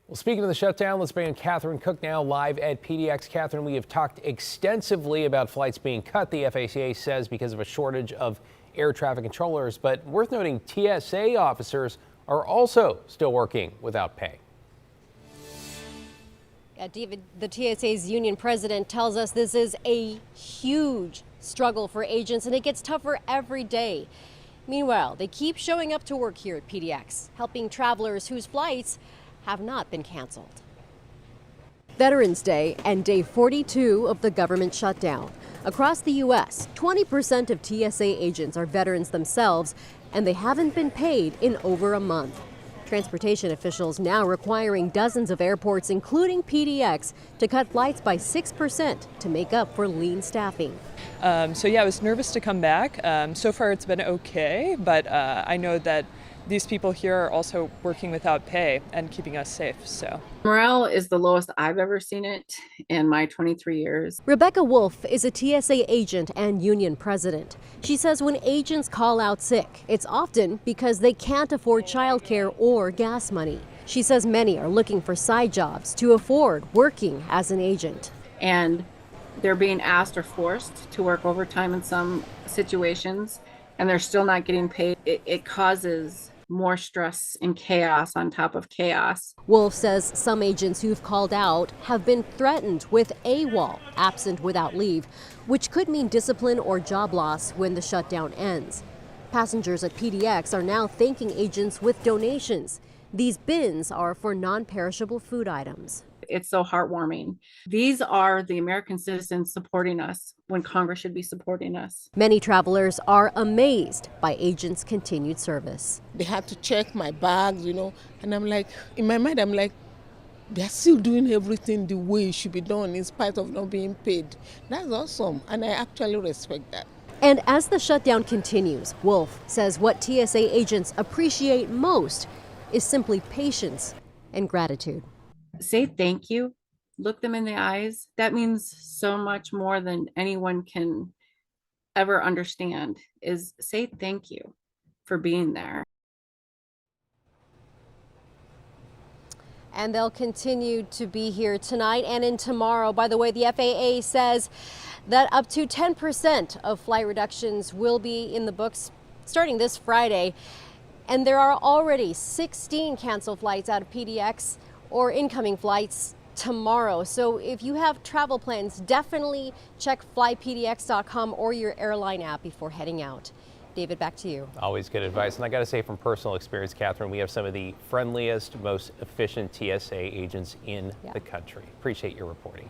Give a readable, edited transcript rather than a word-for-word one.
Well, speaking of the shutdown, let's bring in Catherine Cook now live at PDX. Catherine, we have talked extensively about flights being cut, the FAA says, because of a shortage of air traffic controllers. But worth noting, TSA officers are also still working without pay. Yeah, David, the TSA's union president tells us this is a huge struggle for agents, and it gets tougher every day. Meanwhile, they keep showing up to work here at PDX, helping travelers whose flights have not been canceled. Veterans Day and day 42 of the government shutdown. Across the U.S., 20% of TSA agents are veterans themselves, and they haven't been paid in over a month. Transportation officials now requiring dozens of airports, including PDX, to cut flights by 6% to make up for lean staffing. So yeah, I was nervous to come back. So far it's been okay, but I know that these people here are also working without pay and keeping us safe. So morale is the lowest I've ever seen it in my 23 years. Rebecca Wolf is a TSA agent and union president. She says when agents call out sick, it's often because they can't afford childcare or gas money. She says many are looking for side jobs to afford working as an agent. And they're being asked or forced to work overtime in some situations, and they're still not getting paid. It causes more stress and chaos on top of chaos. Wolf says some agents who've called out have been threatened with AWOL, absent without leave, which could mean discipline or job loss when the shutdown ends. Passengers at PDX are now thanking agents with donations. These bins are for non-perishable food items. It's so heartwarming. These are the American citizens supporting us when Congress should be supporting us. Many travelers are amazed by agents' continued service. They had to check my bags, and I'm like, in my mind, I'm like, they're still doing everything the way it should be done in spite of not being paid. That's awesome, and I actually respect that. And as the shutdown continues, Wolf says what TSA agents appreciate most is simply patience and gratitude. Say thank you, look them in the eyes. That means so much more than anyone can ever understand, is say thank you for being there. And they'll continue to be here tonight and in tomorrow. By the way, the FAA says that up to 10% of flight reductions will be in the books starting this Friday. And there are already 16 canceled flights out of PDX or incoming flights tomorrow. So if you have travel plans, definitely check flypdx.com or your airline app before heading out. David, back to you. Always good advice. And I got to say, from personal experience, Catherine, we have some of the friendliest, most efficient TSA agents in the country. Appreciate your reporting.